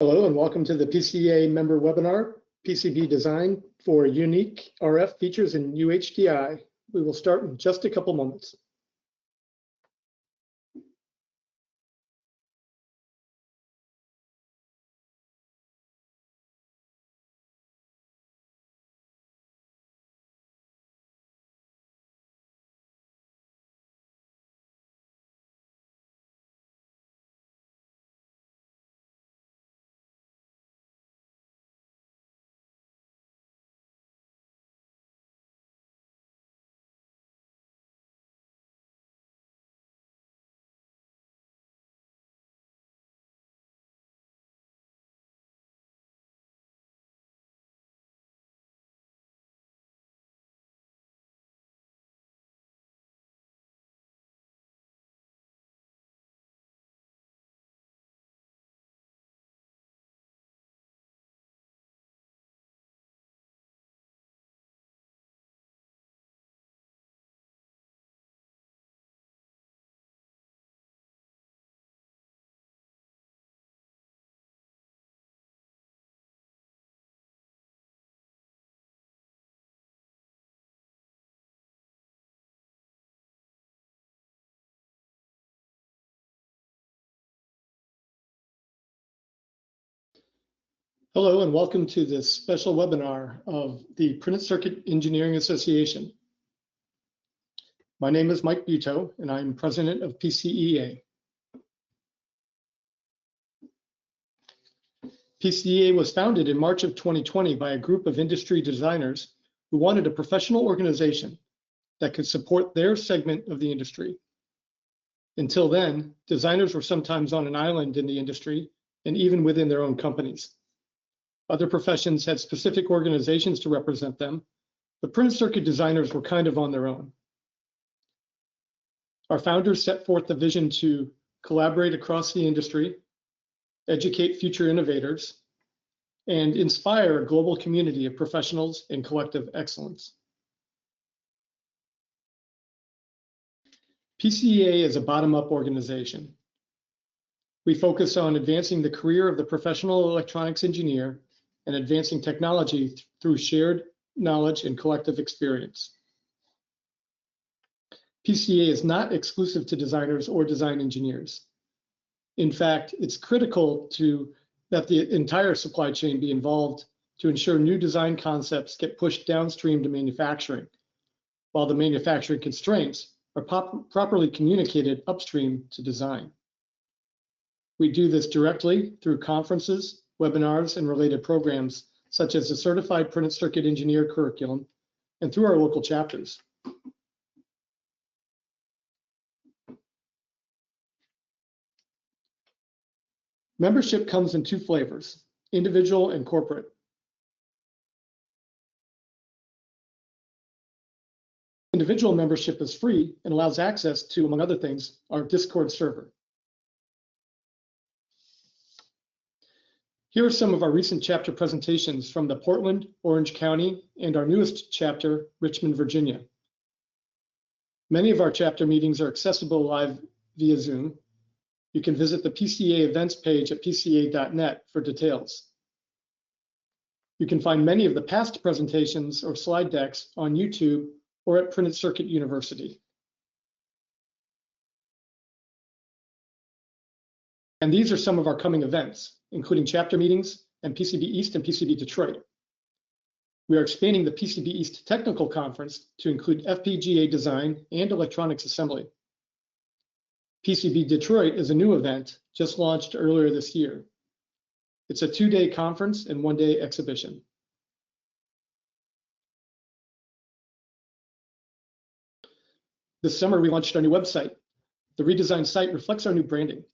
Hello and welcome to the PCA member webinar, PCB Design for Unique RF Features in UHDI. We will start in just a couple moments. Hello and welcome to this special webinar of the Printed Circuit Engineering Association. My name is Mike Buto and I'm president of PCEA. PCEA was founded in March of 2020 by a group of industry designers who wanted a professional organization that could support their segment of the industry. Until then, designers were sometimes on an island in the industry and even within their own companies. Other professions had specific organizations to represent them, but printed circuit designers were kind of on their own. Our founders set forth the vision to collaborate across the industry, educate future innovators, and inspire a global community of professionals in collective excellence. PCEA is a bottom-up organization. We focus on advancing the career of the professional electronics engineer and advancing technology through shared knowledge and collective experience. PCA is not exclusive to designers or design engineers. In fact, it's critical that the entire supply chain be involved to ensure new design concepts get pushed downstream to manufacturing, while the manufacturing constraints are properly communicated upstream to design. We do this directly through conferences, webinars, and related programs, such as the Certified Printed Circuit Engineer curriculum, and through our local chapters. Membership comes in two flavors, individual and corporate. Individual membership is free and allows access to, among other things, our Discord server. Here are some of our recent chapter presentations from the Portland, Orange County, and our newest chapter, Richmond, Virginia. Many of our chapter meetings are accessible live via Zoom. You can visit the PCA events page at pca.net for details. You can find many of the past presentations or slide decks on YouTube or at Printed Circuit University. And these are some of our coming events, including chapter meetings and PCB East and PCB Detroit. We are expanding the PCB East Technical Conference to include FPGA design and electronics assembly. PCB Detroit is a new event just launched earlier this year. It's a 2-day conference and 1-day exhibition. This summer, we launched our new website. The redesigned site reflects our new branding.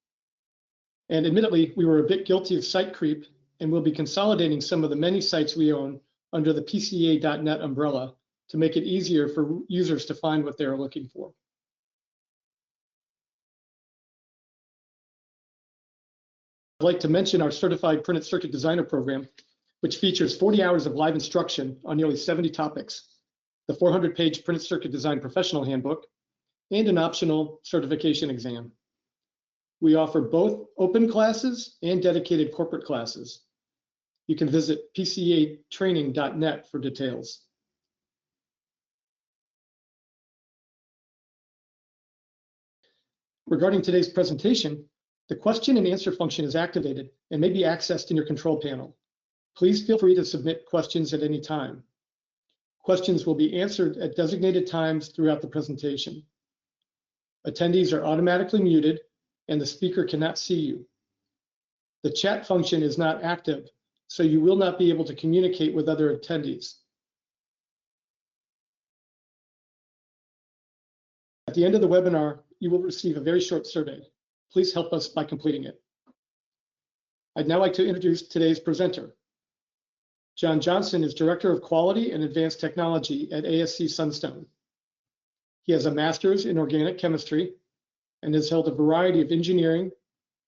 And admittedly, we were a bit guilty of site creep, and we'll be consolidating some of the many sites we own under the PCA.net umbrella to make it easier for users to find what they're looking for. I'd like to mention our Certified Printed Circuit Designer program, which features 40 hours of live instruction on nearly 70 topics, the 400-page Printed Circuit Design Professional Handbook, and an optional certification exam. We offer both open classes and dedicated corporate classes. You can visit pcatraining.net for details. Regarding today's presentation, the question and answer function is activated and may be accessed in your control panel. Please feel free to submit questions at any time. Questions will be answered at designated times throughout the presentation. Attendees are automatically muted and the speaker cannot see you. The chat function is not active, so you will not be able to communicate with other attendees. At the end of the webinar, you will receive a very short survey. Please help us by completing it. I'd now like to introduce today's presenter. John Johnson is Director of Quality and Advanced Technology at ASC Sunstone. He has a master's in organic chemistry and has held a variety of engineering,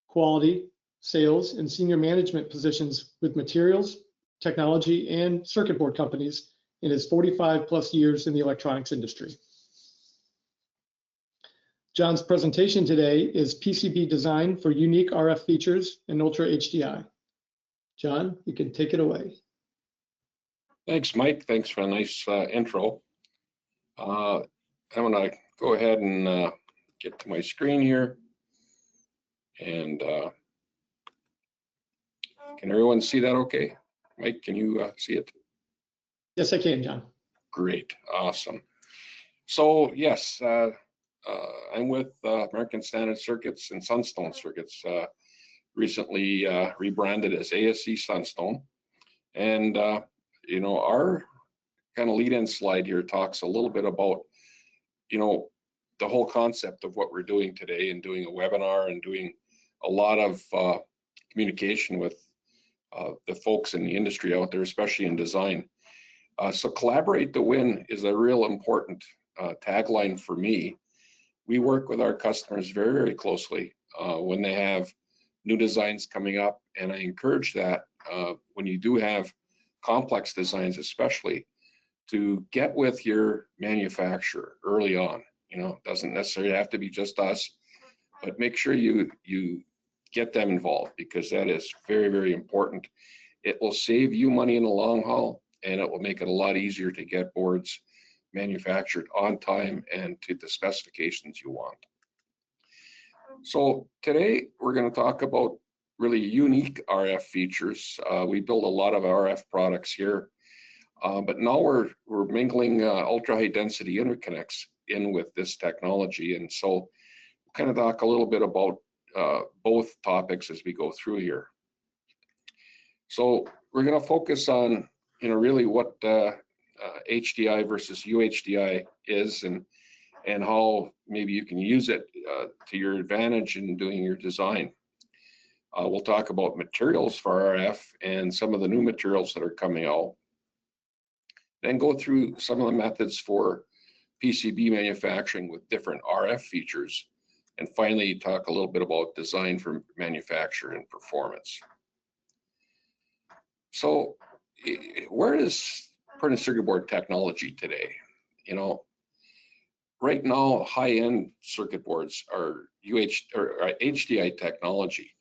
quality, sales, and senior management positions with materials, technology, and circuit board companies in his 45+ years in the electronics industry. John's presentation today is PCB design for unique RF features and Ultra HDI. John, you can take it away. Thanks, Mike. Thanks for a nice intro. I'm going to go ahead and get to my screen here. And can everyone see that okay? Mike, can you see it? Yes, I can, John. Great. Awesome. So, yes, I'm with American Standard Circuits and Sunstone Circuits, recently rebranded as ASC Sunstone. And, you know, our kind of lead-in slide here talks a little bit about, you know, the whole concept of what we're doing today and doing a webinar and doing a lot of communication with the folks in the industry out there, especially in design. So collaborate to win is a real important tagline for me. We work with our customers very, very closely when they have new designs coming up, and I encourage that when you do have complex designs, especially, to get with your manufacturer early on. You know, it doesn't necessarily have to be just us, but make sure you get them involved, because that is very, very important. It will save you money in the long haul, and it will make it a lot easier to get boards manufactured on time and to the specifications you want. So today we're going to talk about really unique RF features. We build a lot of RF products here, but now we're mingling ultra high density interconnects in with this technology, and so we'll kind of talk a little bit about both topics as we go through here. So we're going to focus on, you know, really what HDI versus UHDI is, and how maybe you can use it to your advantage in doing your design. We'll talk about materials for RF and some of the new materials that are coming out. Then go through some of the methods for PCB manufacturing with different RF features. And finally, talk a little bit about design for manufacture and performance. So where is printed circuit board technology today? You know, right now, high-end circuit boards are HDI technology,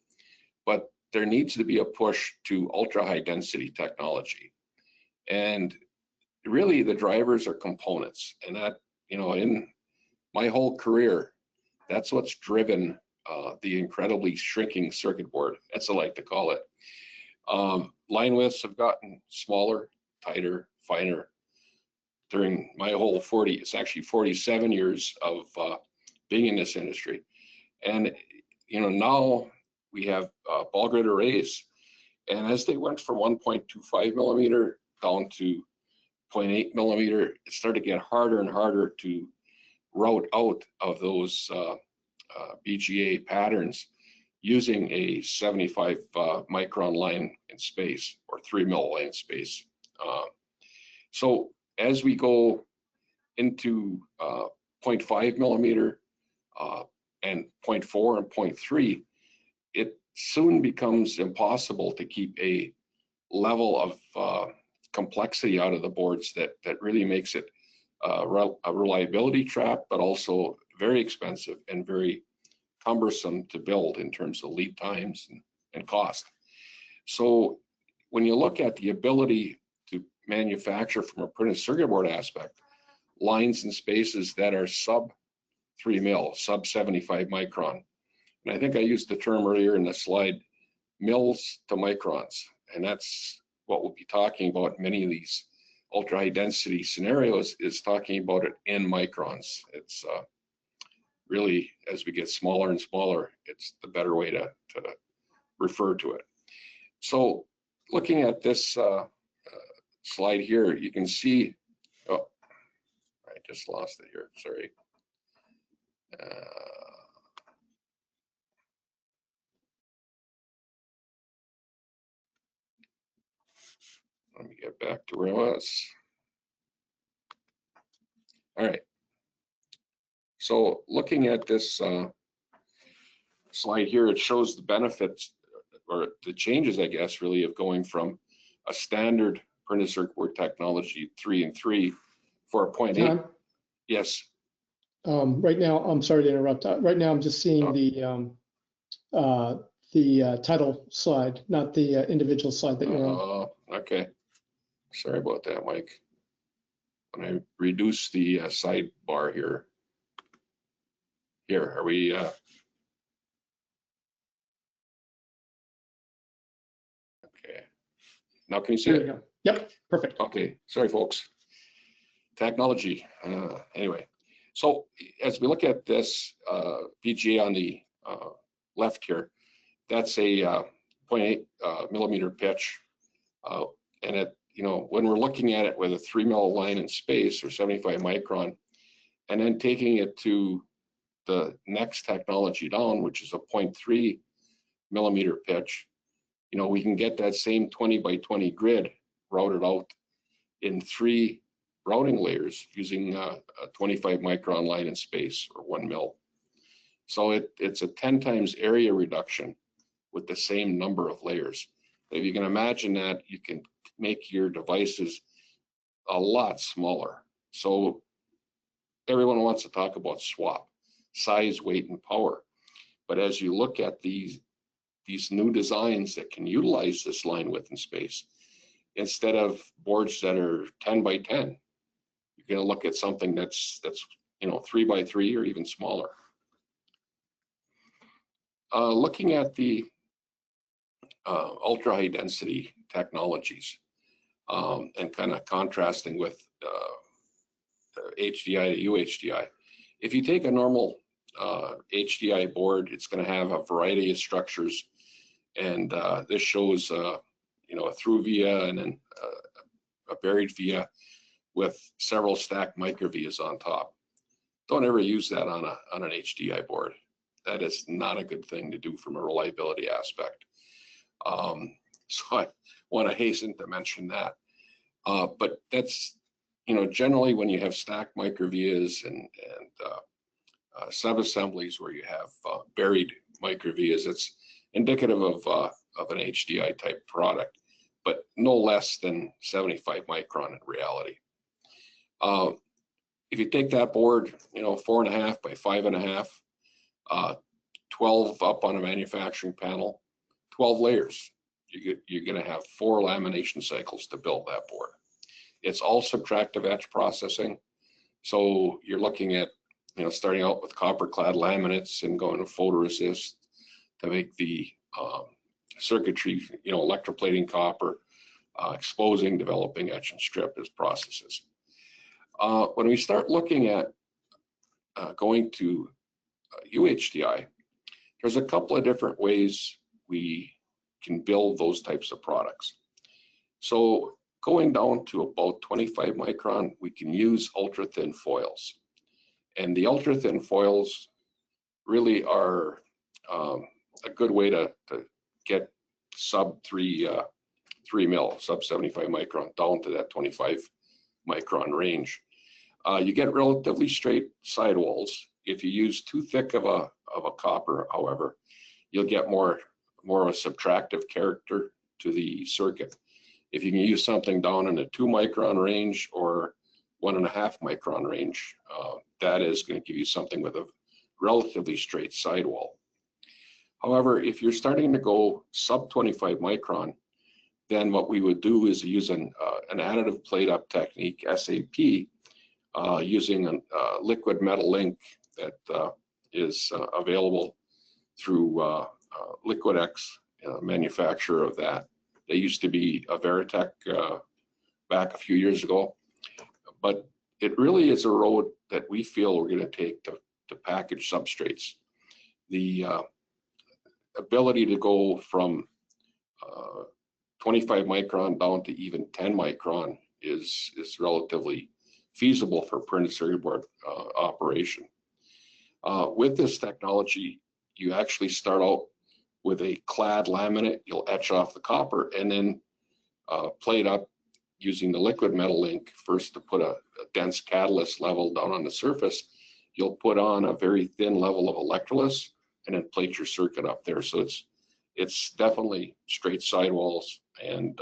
but there needs to be a push to ultra-high density technology. And really, the drivers are components. And that, you know, in my whole career, that's what's driven the incredibly shrinking circuit board, as I like to call it. Line widths have gotten smaller, tighter, finer during my whole 47 years of being in this industry. And, you know, now we have ball grid arrays. And as they went from 1.25 millimeter down to 0.8 millimeter, it started to get harder and harder to route out of those BGA patterns using a 75 micron line in space, or 3 mil line in space. So as we go into 0.5 millimeter and 0.4 and 0.3, it soon becomes impossible to keep a level of complexity out of the boards that really makes it a reliability trap, but also very expensive and very cumbersome to build in terms of lead times and cost. So when you look at the ability to manufacture from a printed circuit board aspect, lines and spaces that are sub 3 mil, sub 75 micron. And I think I used the term earlier in the slide, mils to microns. And that's what we'll be talking about in many of these ultra high density scenarios, is talking about it in microns. It's really, as we get smaller and smaller, it's the better way to refer to it. So looking at this slide here, you can see, oh, I just lost it here, sorry. Let me get back to where I was. All right. So looking at this slide here, it shows the benefits, or the changes, I guess, really, of going from a standard printed circuit board technology 3 and 3 for a 0.8. Tom? Yes. Right now, I'm sorry to interrupt. Right now, I'm just seeing the title slide, not the individual slide that you're on. Okay. Sorry about that, Mike. When I reduce the sidebar here. Here, are we? Okay. Now can you see There it? we go. Yep, perfect. Okay, sorry, folks. Technology. Anyway, so as we look at this PGA on the left here, that's a 0.8 millimeter pitch, and it, you know, when we're looking at it with a 3 mil line in space, or 75 micron, and then taking it to the next technology down, which is a 0.3 millimeter pitch, you know, we can get that same 20 by 20 grid routed out in 3 routing layers using a 25 micron line in space, or 1 mil. So it's a 10 times area reduction with the same number of layers. If you can imagine that, you can make your devices a lot smaller. So everyone wants to talk about swap, size, weight, and power. But as you look at these new designs that can utilize this line width and space, instead of boards that are 10 by 10, you're going to look at something that's 3 by 3 or even smaller. Looking at the ultra high density technologies, and kind of contrasting with HDI to UHDI. If you take a normal HDI board, it's going to have a variety of structures, and this shows a through via and then a buried via with several stacked micro vias on top. Don't ever use that on an HDI board. That is not a good thing to do from a reliability aspect. So I want to hasten to mention that. But that's, generally when you have stacked micro vias and sub-assemblies where you have buried micro vias, it's indicative of an HDI type product, but no less than 75 micron in reality. If you take that board, 4.5 by 5.5, 12 up on a manufacturing panel, 12 layers, you're going to have 4 lamination cycles to build that board. It's all subtractive etch processing. So you're looking at, starting out with copper clad laminates and going to photoresist to make the circuitry, electroplating copper, exposing, developing etch and strip as processes. When we start looking at going to UHDI, there's a couple of different ways we can build those types of products. So going down to about 25 micron, we can use ultra thin foils. And the ultra thin foils really are a good way to get sub 3 mil, sub 75 micron down to that 25 micron range. You get relatively straight sidewalls. If you use too thick of a copper, however, you'll get more of a subtractive character to the circuit. If you can use something down in the 2 micron range or 1.5 micron range, that is going to give you something with a relatively straight sidewall. However, if you're starting to go sub 25 micron, then what we would do is use an additive plate up technique, SAP, using a liquid metal link that is available through LiquidX, manufacturer of that. They used to be a Veritech back a few years ago, but it really is a road that we feel we're going to take to package substrates. The ability to go from 25 micron down to even 10 micron is relatively feasible for printed circuit board operation. With this technology, you actually start out with a clad laminate. You'll etch off the copper and then plate up using the liquid metal link first to put a dense catalyst level down on the surface. You'll put on a very thin level of electrolysis and then plate your circuit up there. So it's definitely straight sidewalls and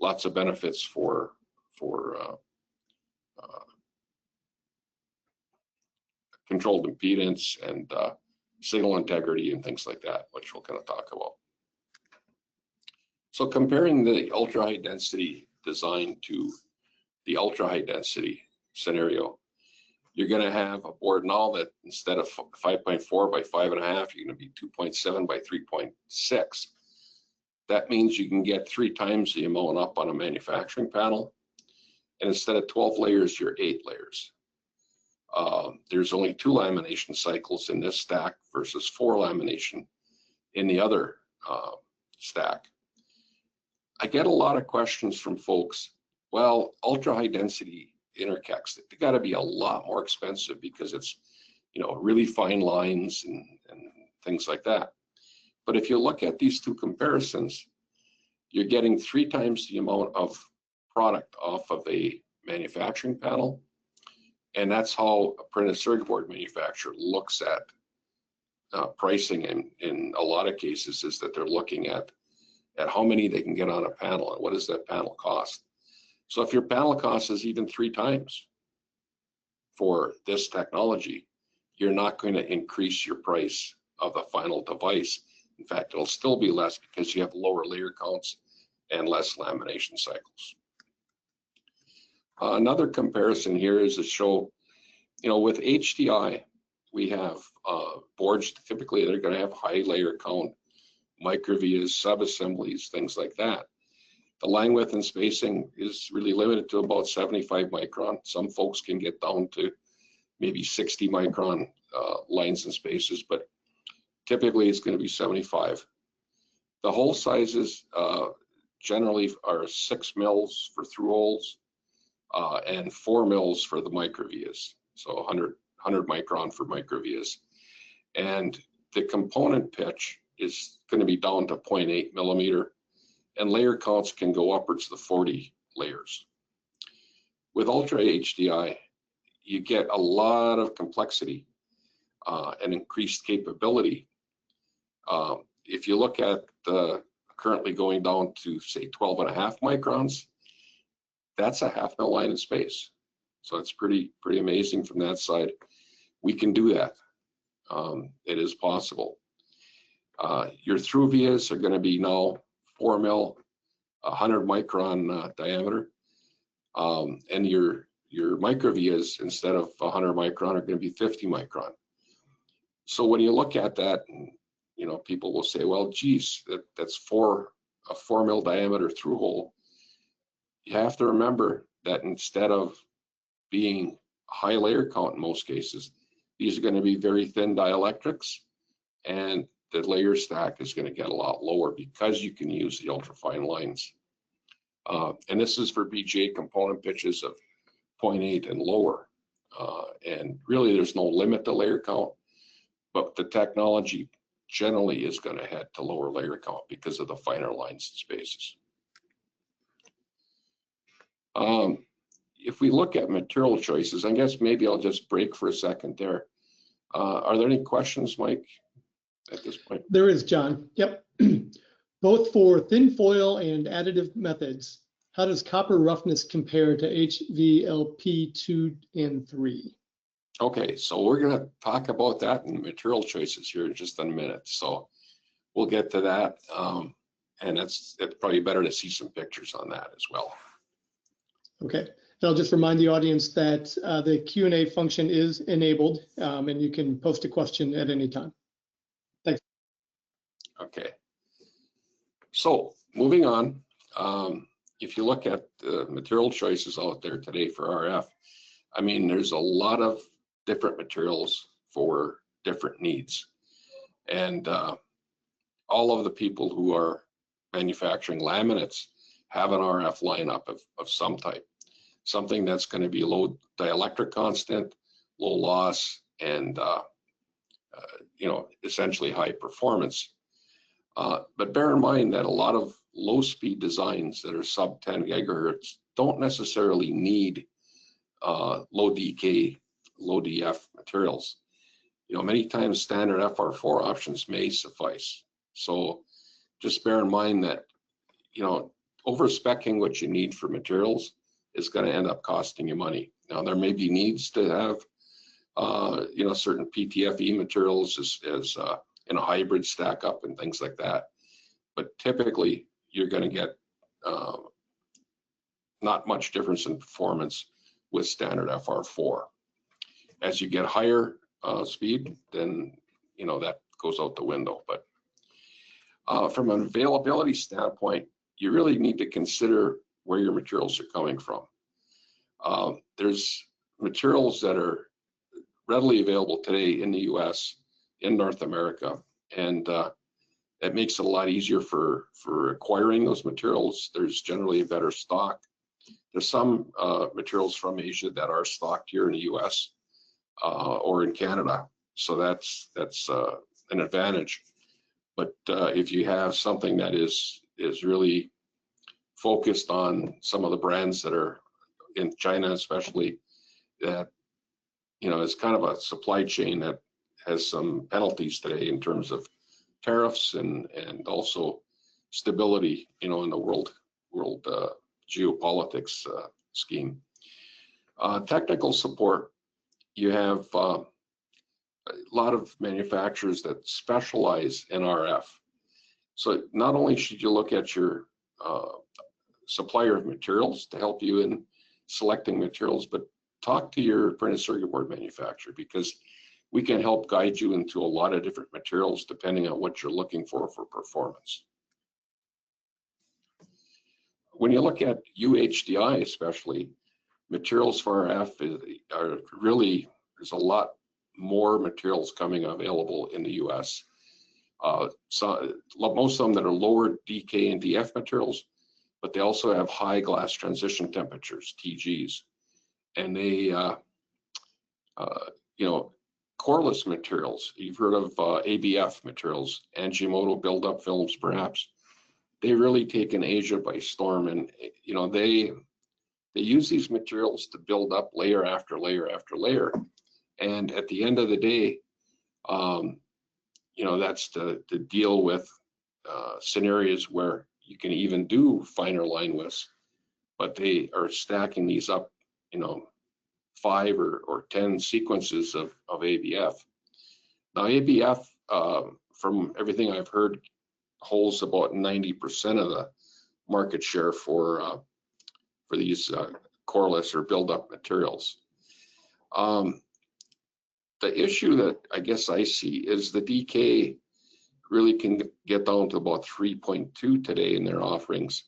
lots of benefits for controlled impedance and signal integrity and things like that, which we'll kind of talk about. So comparing the ultra high density design to the ultra high density scenario, you're going to have a board now that instead of 5.4 by 5.5, you're going to be 2.7 by 3.6. That means you can get 3 times the amount up on a manufacturing panel. And instead of 12 layers, you're 8 layers. There's only 2 lamination cycles in this stack versus 4 lamination in the other stack. I get a lot of questions from folks. Well, ultra high density interconnects, they got to be a lot more expensive because it's, really fine lines and things like that. But if you look at these 2 comparisons, you're getting 3 times the amount of product off of a manufacturing panel. And that's how a printed circuit board manufacturer looks at pricing in a lot of cases, is that they're looking at how many they can get on a panel and what does that panel cost. So if your panel cost is even 3 times for this technology, you're not going to increase your price of the final device. In fact, it'll still be less because you have lower layer counts and less lamination cycles. Another comparison here is to show, with HDI, we have boards, typically they're going to have high layer count, microvias, sub-assemblies, things like that. The line width and spacing is really limited to about 75 micron. Some folks can get down to maybe 60 micron lines and spaces, but typically it's going to be 75. The hole sizes generally are 6 mils for through holes and 4 mils for the microvias. So 100 micron for microvias. And the component pitch is going to be down to 0.8 millimeter, and layer counts can go upwards to 40 layers. With Ultra HDI, you get a lot of complexity and increased capability. If you look at the currently going down to say 12.5 microns, that's a 0.5 mil line in space. So it's pretty amazing from that side. We can do that. It is possible. Your through vias are going to be now 4 mil, 100 micron diameter, and your microvias instead of 100 micron are going to be 50 micron. So when you look at that, people will say, well, geez, that's a 4 mil diameter through hole. You have to remember that instead of being high layer count in most cases, these are going to be very thin dielectrics, and the layer stack is going to get a lot lower because you can use the ultra fine lines. And this is for BGA component pitches of 0.8 and lower. And really there's no limit to layer count, but the technology generally is going to head to lower layer count because of the finer lines and spaces. If we look at material choices, I guess maybe I'll just break for a second there. Are there any questions, Mike, at this point? There is, John. Yep. Both for thin foil and additive methods, how does copper roughness compare to HVLP 2 and 3? Okay, so we're going to talk about that and material choices here in just a minute. So we'll get to that. And it's probably better to see some pictures on that as well. Okay, and I'll just remind the audience that the Q&A function is enabled, and you can post a question at any time. Thanks. Okay, so moving on, if you look at the material choices out there today for RF, I mean, there's a lot of different materials for different needs. And all of the people who are manufacturing laminates have an RF lineup of some type, something that's going to be low dielectric constant, low loss, and essentially high performance. But bear in mind that a lot of low speed designs that are sub 10 gigahertz don't necessarily need low decay, low DF materials. Many times standard FR4 options may suffice. So just bear in mind that, over-speccing what you need for materials is going to end up costing you money. Now, there may be needs to have, certain PTFE materials as in a hybrid stack up and things like that. But typically, you're going to get not much difference in performance with standard FR4. As you get higher speed, then that goes out the window. But from an availability standpoint, you really need to consider where your materials are coming from. There's materials that are readily available today in the US, in North America, and it makes it a lot easier for acquiring those materials. There's generally a better stock. There's some materials from Asia that are stocked here in the US or in Canada, so that's an advantage. But if you have something that is really focused on some of the brands that are in China, especially, that is kind of a supply chain that has some penalties today in terms of tariffs and also stability, in the world geopolitics scheme. Technical support, you have a lot of manufacturers that specialize in RF. So not only should you look at your supplier of materials to help you in selecting materials, but talk to your printed circuit board manufacturer, because we can help guide you into a lot of different materials depending on what you're looking for performance. When you look at UHDI, especially, materials for RF are really, there's a lot more materials coming available in the US. So most of them that are lower DK and DF materials, but they also have high glass transition temperatures, TGs. And they, coreless materials, you've heard of ABF materials, Angimoto buildup films perhaps. They really taken Asia by storm, and they use these materials to build up layer after layer after layer. And at the end of the day, that's to deal with scenarios where you can even do finer line widths, but they are stacking these up, 5 or 10 sequences of ABF. Now ABF, from everything I've heard, holds about 90% of the market share for these coreless or build-up materials. The issue that I guess I see is the DK really can get down to about 3.2 today in their offerings,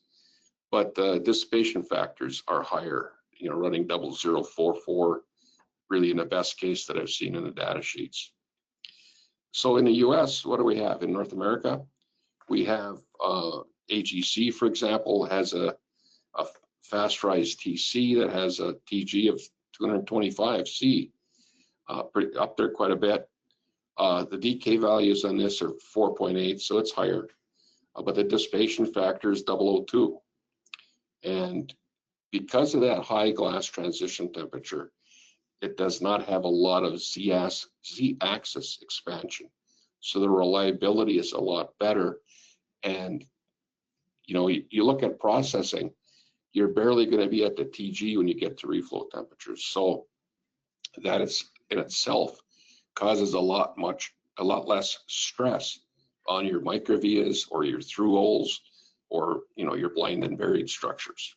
but the dissipation factors are higher, running 0044, really in the best case that I've seen in the data sheets. So in the US, what do we have? In North America, we have AGC, for example, has a fast rise TC that has a TG of 225C, up there quite a bit. The DK values on this are 4.8, so it's higher, but the dissipation factor is 002. And because of that high glass transition temperature, it does not have a lot of Z-axis expansion. So the reliability is a lot better. And, you look at processing, you're barely going to be at the TG when you get to reflow temperatures. So that is in itself causes a lot less stress on your microvias or your through holes or your blind and buried structures.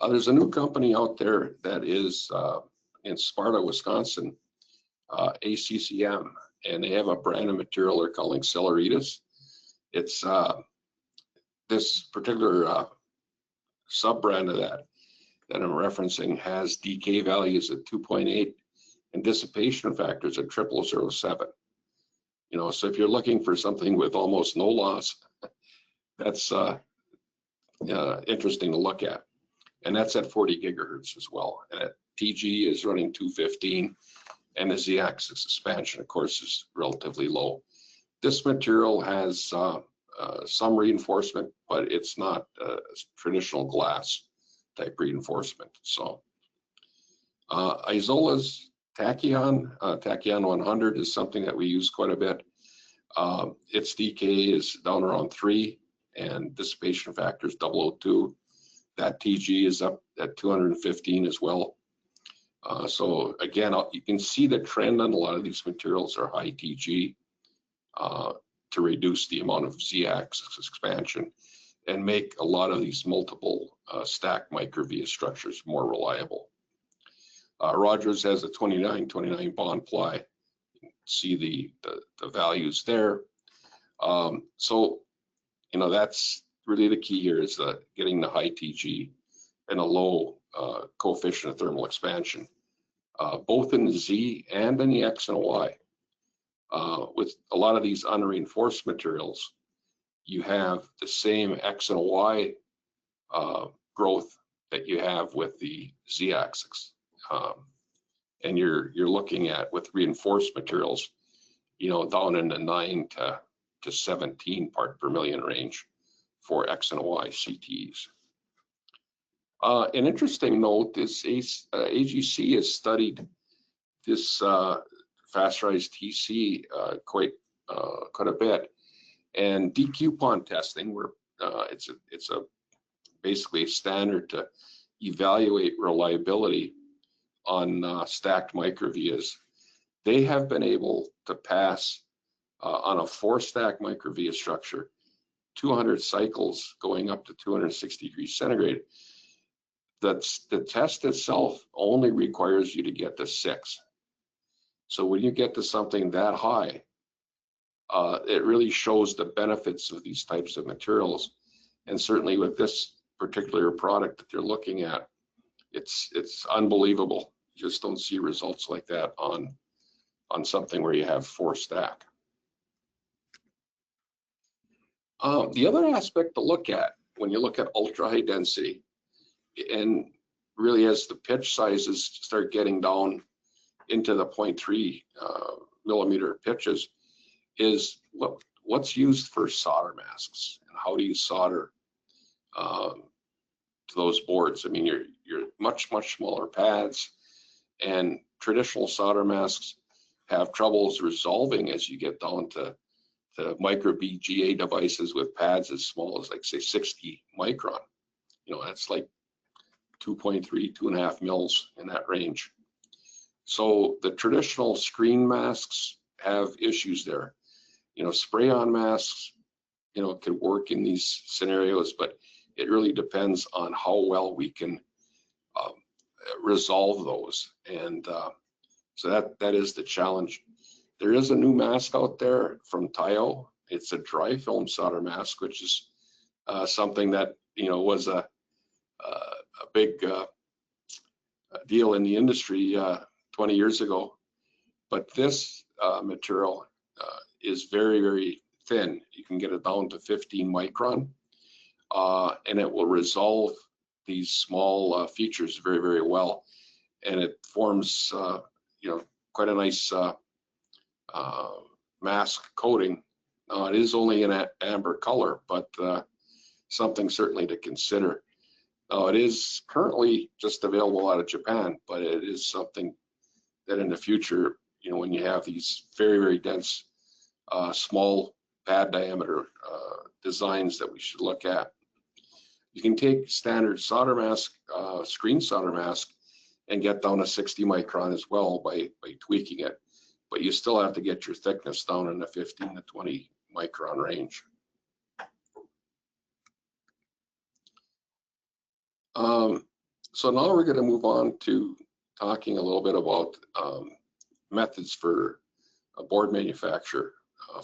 There's a new company out there that is in Sparta, Wisconsin, ACCM, and they have a brand of material they're calling Celeritas. It's this particular sub-brand of that I'm referencing has decay values at 2.8 and dissipation factors at 0.007. So if you're looking for something with almost no loss, that's interesting to look at. And that's at 40 gigahertz as well. And at TG is running 215, and the Z-axis expansion, of course, is relatively low. This material has some reinforcement, but it's not traditional glass type reinforcement. So Isola's Tachyon 100 is something that we use quite a bit. Its decay is down around 3 and dissipation factor is 0.002. That TG is up at 215 as well. So again, you can see the trend on a lot of these materials are high TG to reduce the amount of Z-axis expansion and make a lot of these multiple stacked microvia structures more reliable. Rogers has a 29 bond ply. You can see the values there. So that's really the key here is getting the high TG and a low coefficient of thermal expansion, both in the Z and in the X and Y. With a lot of these unreinforced materials, you have the same X and Y growth that you have with the Z-axis. And you're looking at, with reinforced materials, down in the 9 to 17 part per million range for X and Y CTs. An interesting note is AGC has studied this fast rise TC quite a bit, and decoupon testing, where it's basically a standard to evaluate reliability on stacked microvias. They have been able to pass on a 4-stack microvia structure 200 cycles going up to 260 degrees centigrade. The test itself only requires you to get to 6. So when you get to something that high, it really shows the benefits of these types of materials. And certainly with this particular product that you're looking at, it's unbelievable. You just don't see results like that on something where you have 4-stack. The other aspect to look at when you look at ultra high density, and really as the pitch sizes start getting down into the 0.3 millimeter pitches, is what's used for solder masks and how do you solder to those boards. I mean, you're much smaller pads, and traditional solder masks have troubles resolving as you get down to micro BGA devices with pads as small as, like, say, 60 micron. That's like 2.5 mils in that range. So the traditional screen masks have issues there. Spray-on masks, could work in these scenarios, but it really depends on how well we can resolve those. And so that is the challenge. There is a new mask out there from Tayo. It's a dry film solder mask, which is something that was a big deal in the industry 20 years ago. But this material is very thin. You can get it down to 15 micron, and it will resolve these small features very well. And it forms quite a nice mask coating. It is only in amber color, but something certainly to consider. It is currently just available out of Japan, but it is something that in the future, when you have these very dense, small pad diameter designs, that we should look at. You can take standard solder mask, screen solder mask, and get down to 60 micron as well by tweaking it. But you still have to get your thickness down in the 15 to 20 micron range. So now we're going to move on to talking a little bit about methods for a board manufacturer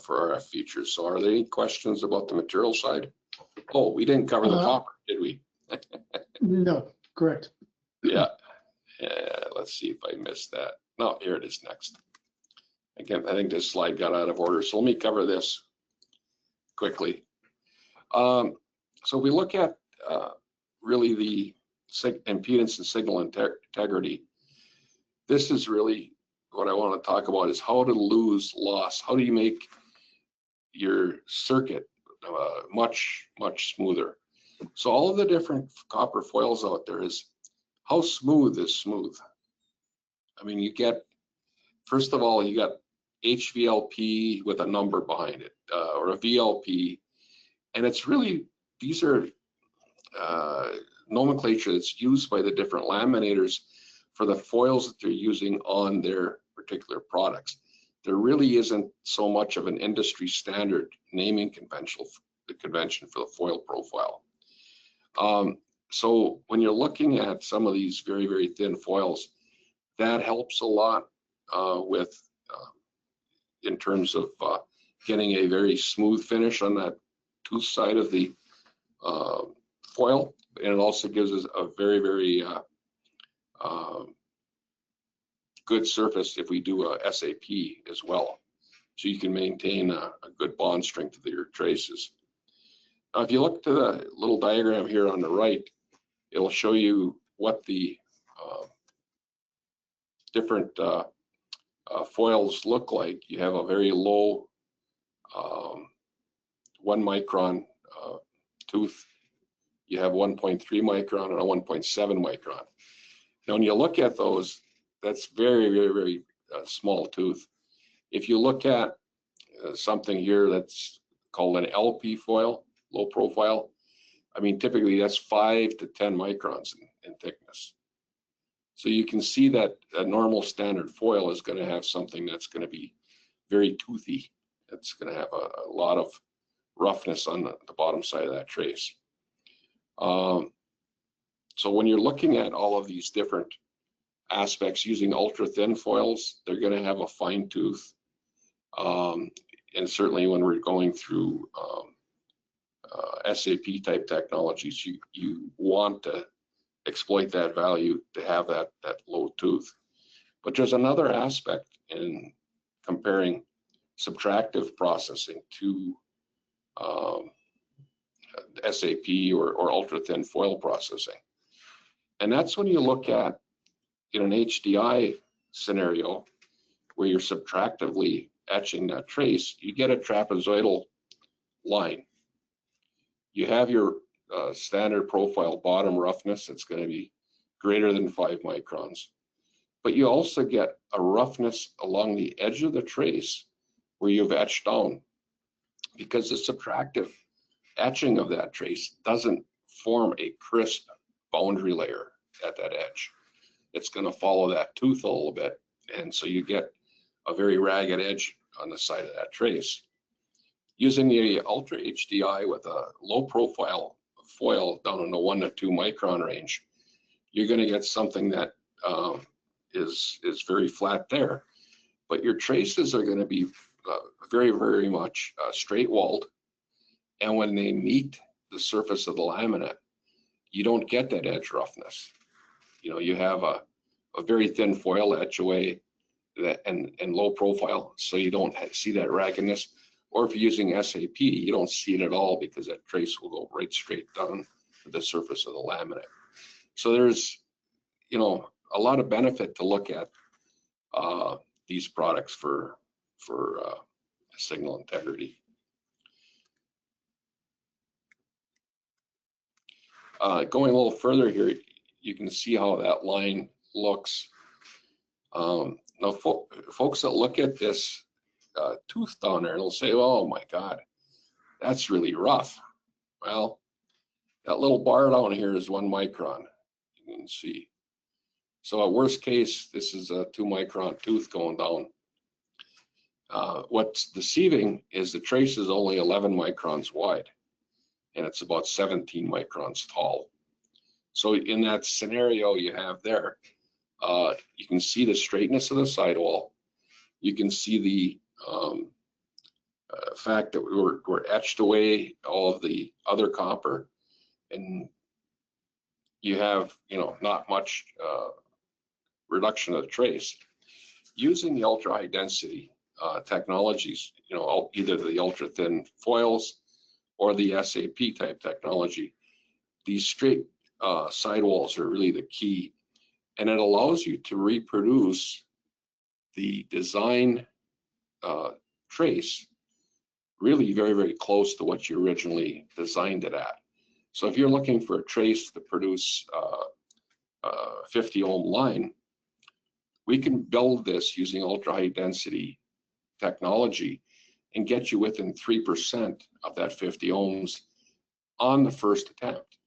for RF features. So are there any questions about the material side? Oh, we didn't cover the copper, did we? No, correct. Yeah. Let's see if I missed that. No, here it is next. Again, I think this slide got out of order, so let me cover this quickly. So we look at really the impedance and signal integrity. This is really what I want to talk about, is how to lose loss. How do you make your circuit much smoother? So all of the different copper foils out there, is how smooth is smooth? I mean, you get, first of all, you got HVLP with a number behind it, or a VLP, and it's really, these are nomenclature that's used by the different laminators for the foils that they're using on their particular products. There really isn't so much of an industry standard naming convention for the foil profile. So when you're looking at some of these very, very thin foils, that helps a lot with in terms of getting a very smooth finish on that tooth side of the foil, and it also gives us a very, very good surface if we do a SAP as well. So you can maintain a good bond strength of your traces. Now, if you look to the little diagram here on the right, it'll show you what the different foils look like. You have a very low 1 micron tooth. You have 1.3 micron and a 1.7 micron. Now, when you look at those, that's very, very, very small tooth. If you look at something here that's called an LP foil, low profile, I mean, typically that's 5 to 10 microns in thickness. So you can see that a normal standard foil is going to have something that's going to be very toothy. It's going to have a lot of roughness on the bottom side of that trace. So when you're looking at all of these different aspects using ultra thin foils, they're going to have a fine tooth. And certainly when we're going through SAP type technologies, you want to exploit that value to have that low tooth. But there's another aspect in comparing subtractive processing to SAP or ultra thin foil processing. And that's when you look at, in an HDI scenario where you're subtractively etching that trace, you get a trapezoidal line. You have your standard profile bottom roughness that's going to be greater than 5 microns, but you also get a roughness along the edge of the trace where you've etched down, because the subtractive etching of that trace doesn't form a crisp boundary layer at that edge. It's going to follow that tooth a little bit, and so you get a very ragged edge on the side of that trace. Using the Ultra HDI with a low profile foil down in the 1 to 2 micron range, you're going to get something that is very flat there, but your traces are going to be very, very much straight walled, and when they meet the surface of the laminate, you don't get that edge roughness. You know, you have a very thin foil etch away that and low profile, so you don't see that raggedness. Or if you're using SAP, you don't see it at all, because that trace will go right straight down to the surface of the laminate. So there's, you know, a lot of benefit to look at these products for signal integrity. Going a little further here, you can see how that line looks. Now, folks that look at this tooth down there, they'll say, oh my God, that's really rough. Well, that little bar down here is 1 micron, you can see. So at worst case, this is a 2-micron tooth going down. What's deceiving is the trace is only 11 microns wide, and it's about 17 microns tall. So in that scenario you have there, you can see the straightness of the sidewall. You can see the fact that we're etched away all of the other copper, and you have, not much reduction of the trace. Using the ultra high density technologies, either the ultra thin foils or the SAP type technology, these straight sidewalls are really the key, and it allows you to reproduce the design trace really very, very close to what you originally designed it at. So if you're looking for a trace to produce 50 ohm line, we can build this using ultra high density technology and get you within 3% of that 50 ohms on the first attempt.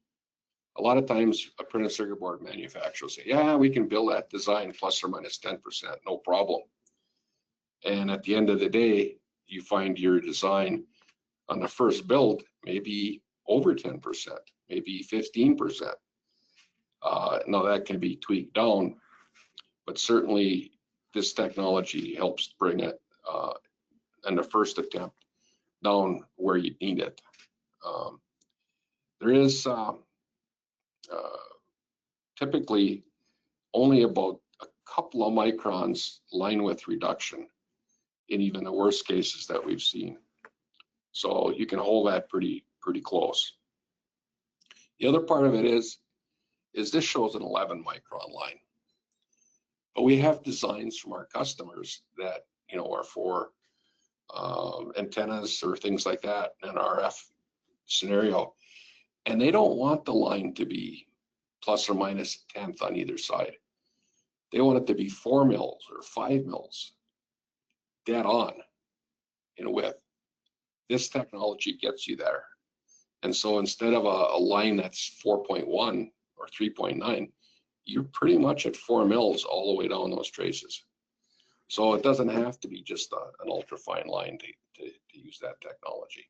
A lot of times a printed circuit board manufacturer will say, yeah, we can build that design plus or minus 10%, no problem. And at the end of the day, you find your design on the first build maybe over 10%, maybe 15%. Now that can be tweaked down, but certainly this technology helps bring it in the first attempt down where you need it. There is typically only about a couple of microns line width reduction in even the worst cases that we've seen. So you can hold that pretty close. The other part of it is this shows an 11 micron line. But we have designs from our customers that, are for antennas or things like that in an RF scenario. And they don't want the line to be plus or minus a tenth on either side. They want it to be 4 mils or 5 mils, dead on in width. This technology gets you there. And so instead of a line that's 4.1 or 3.9, you're pretty much at 4 mils all the way down those traces. So it doesn't have to be just an ultra fine line to use that technology.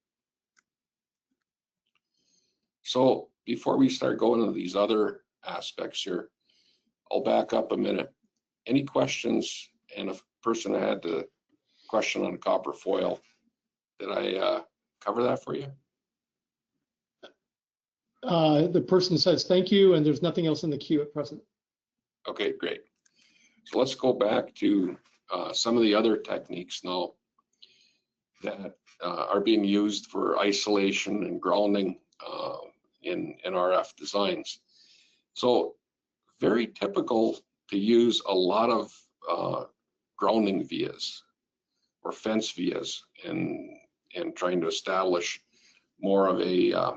So before we start going into these other aspects here, I'll back up a minute. Any questions? And if a person had the question on copper foil, did I cover that for you? The person says thank you, and there's nothing else in the queue at present. Okay, great. So let's go back to some of the other techniques now that are being used for isolation and grounding in RF designs. So very typical to use a lot of grounding vias or fence vias in trying to establish more of a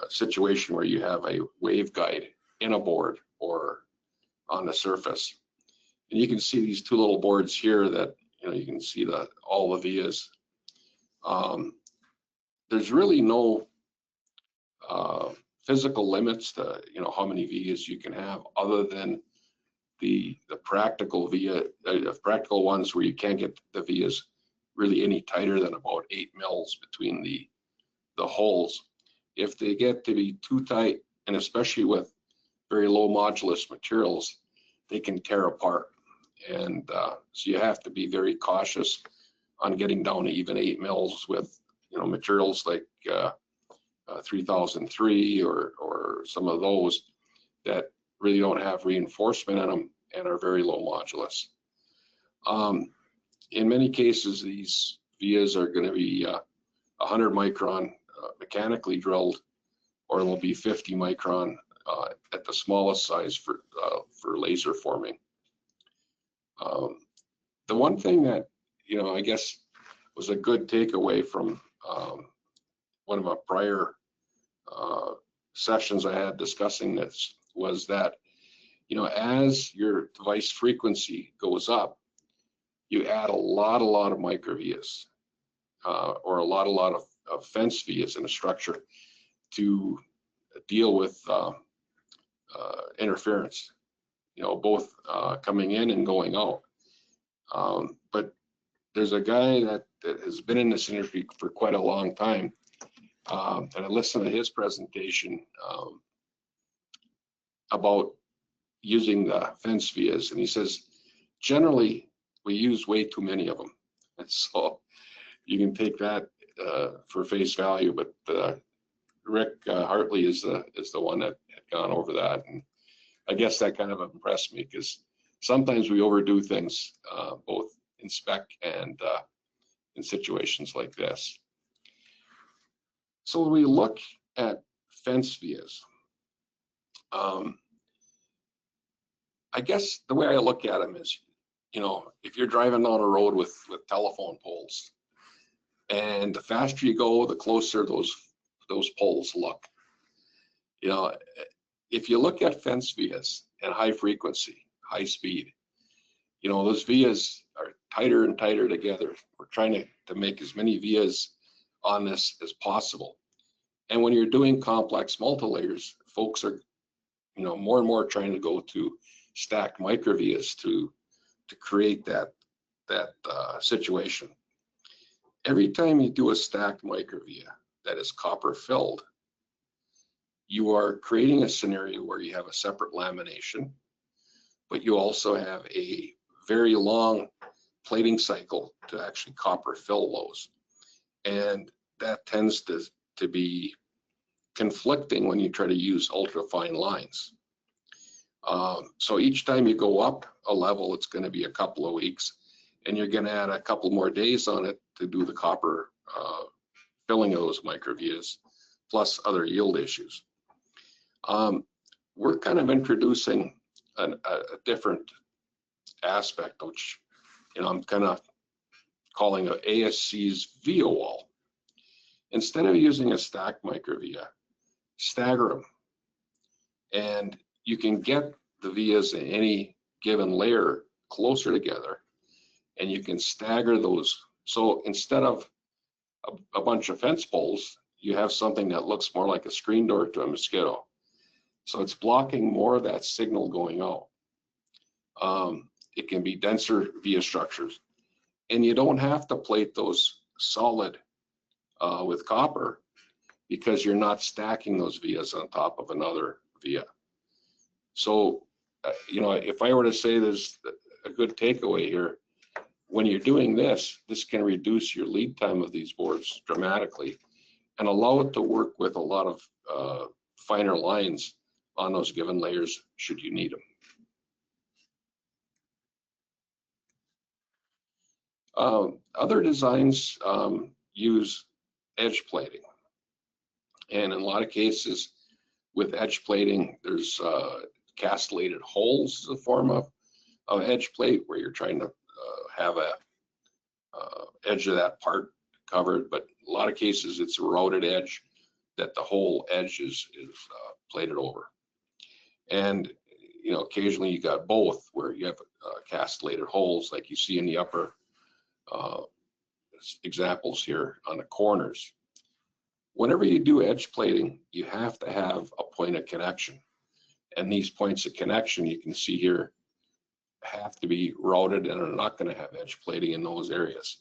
situation where you have a waveguide in a board or on the surface. And you can see these two little boards here that, you can see all the vias. There's really no physical limits to, how many vias you can have other than the practical practical ones where you can't get the vias really any tighter than about 8 mils between the holes. If they get to be too tight, and especially with very low modulus materials, they can tear apart. And so you have to be very cautious on getting down to even 8 mils with, materials like 3003 or some of those that really don't have reinforcement in them and are very low modulus. In many cases, these vias are going to be 100 micron mechanically drilled, or they'll be 50 micron at the smallest size for laser forming. The one thing that, I guess was a good takeaway from one of my prior sessions I had discussing this was that, as your device frequency goes up, you add a lot of micro vias or a lot of fence vias in a structure to deal with interference. both coming in and going out. But there's a guy that has been in this industry for quite a long time, and I listened to his presentation about using the fence vias, and he says generally we use way too many of them, and so you can take that for face value. But Rick Hartley is the one that had gone over that, and I guess that kind of impressed me, because sometimes we overdo things, both in spec and in situations like this. So when we look at fence vias, I guess the way I look at them is, if you're driving down a road with telephone poles, and the faster you go, the closer those poles look. If you look at fence vias and high frequency, high speed, those vias are tighter and tighter together. We're trying to make as many vias on this as possible. And when you're doing complex multilayers, folks are, more and more trying to go to stacked microvias to create that situation. Every time you do a stacked microvia that is copper filled, you are creating a scenario where you have a separate lamination, but you also have a very long plating cycle to actually copper fill those. And that tends to be conflicting when you try to use ultra fine lines. So each time you go up a level, it's going to be a couple of weeks, and you're going to add a couple more days on it to do the copper filling of those microvias, plus other yield issues. We're kind of introducing a different aspect, which I'm kind of calling a ASC's via wall. Instead of using a stacked microvia, stagger them, and you can get the vias in any given layer closer together, and you can stagger those. So instead of a bunch of fence poles, you have something that looks more like a screen door to a mosquito. So it's blocking more of that signal going out. It can be denser via structures, and you don't have to plate those solid with copper, because you're not stacking those vias on top of another via. So, if I were to say there's a good takeaway here, when you're doing this can reduce your lead time of these boards dramatically and allow it to work with a lot of finer lines on those given layers should you need them. Other designs use edge plating, and in a lot of cases with edge plating, there's castellated holes as a form of edge plate, where you're trying to have a edge of that part covered, but a lot of cases it's a routed edge that the whole edge is plated over. And occasionally you got both, where you have castellated holes like you see in the upper examples here on the corners. Whenever you do edge plating, you have to have a point of connection, and these points of connection you can see here have to be routed and are not going to have edge plating in those areas.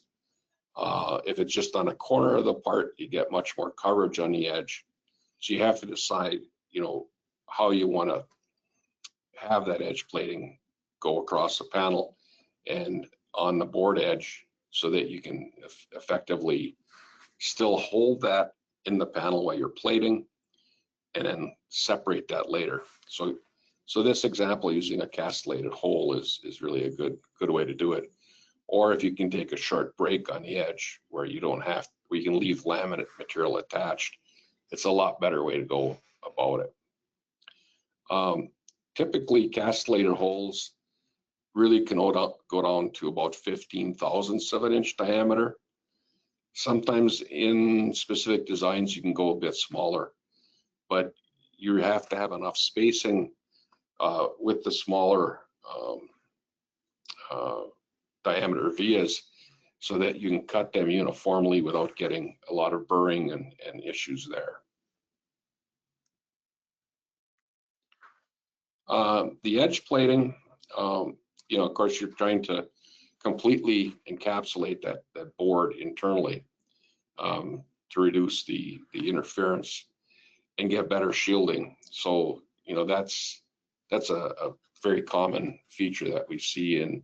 If it's just on a corner of the part, you get much more coverage on the edge. So you have to decide, how you want to have that edge plating go across the panel and on the board edge, so that you can effectively still hold that in the panel while you're plating, and then separate that later. So this example using a castellated hole is really a good way to do it. Or if you can take a short break on the edge where you can leave laminate material attached, it's a lot better way to go about it. Typically castellated holes really can go down to about 15 thousandths of an inch diameter. Sometimes in specific designs you can go a bit smaller, but you have to have enough spacing with the smaller diameter vias, so that you can cut them uniformly without getting a lot of burring and issues there. The edge plating, you know, of course, you're trying to completely encapsulate that board internally to reduce the interference and get better shielding. So, you know, that's a very common feature that we see in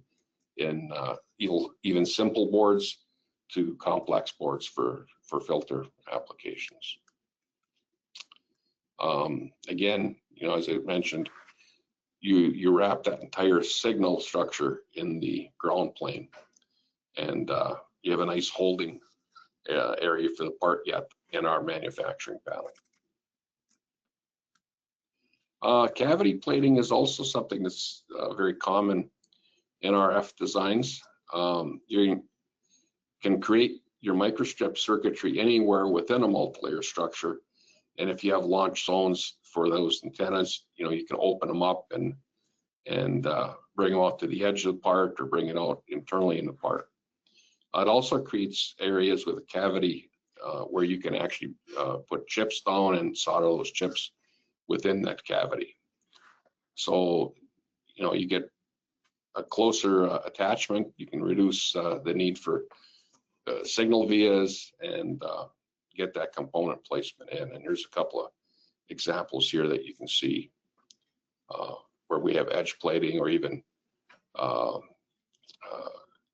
even simple boards to complex boards for filter applications. Again, you know, as I mentioned, you wrap that entire signal structure in the ground plane, and you have a nice holding area for the part yet in our manufacturing panel. Cavity plating is also something that's very common in RF designs. You can create your microstrip circuitry anywhere within a multilayer structure, and if you have launch zones for those antennas, you know, you can open them up and bring them out to the edge of the part or bring it out internally in the part. It also creates areas with a cavity where you can actually put chips down and solder those chips within that cavity. So, you know, you get a closer attachment. You can reduce the need for signal vias and get that component placement in. And there's a couple of examples here that you can see where we have edge plating or even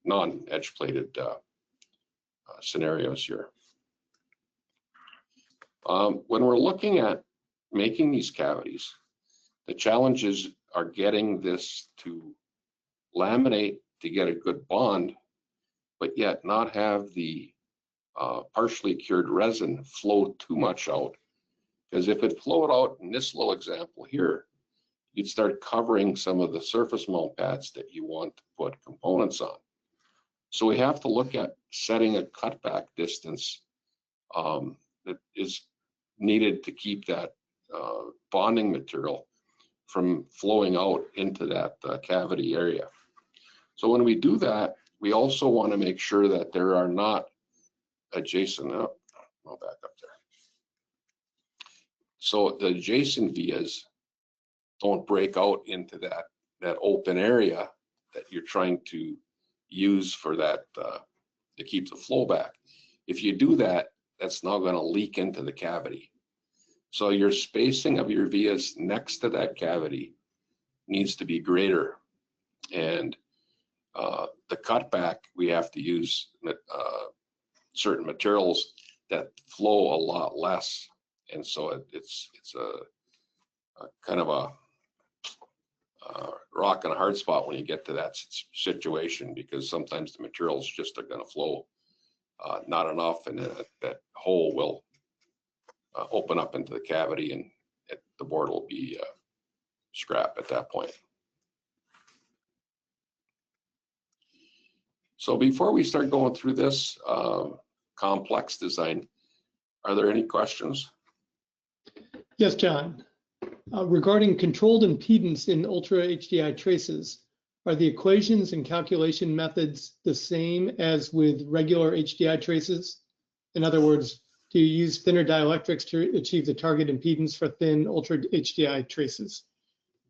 non-edge plated scenarios here. When we're looking at making these cavities, the challenges are getting this to laminate to get a good bond, but yet not have the partially cured resin flow too much out. Because if it flowed out in this little example here, you'd start covering some of the surface mount pads that you want to put components on. So we have to look at setting a cutback distance that is needed to keep that bonding material from flowing out into that cavity area. So when we do that, we also want to make sure that there are not adjacent, I'll back up there. So the adjacent vias don't break out into that open area that you're trying to use for that to keep the flow back. If you do that, that's now going to leak into the cavity. So your spacing of your vias next to that cavity needs to be greater. And the cutback, we have to use certain materials that flow a lot less. And so it's a kind of a rock and a hard spot when you get to that situation, because sometimes the materials just are going to flow not enough, and that hole will open up into the cavity, and the board will be scrap at that point. So before we start going through this complex design, are there any questions? Yes, John. Regarding controlled impedance in Ultra HDI traces, are the equations and calculation methods the same as with regular HDI traces? In other words, do you use thinner dielectrics to achieve the target impedance for thin Ultra HDI traces?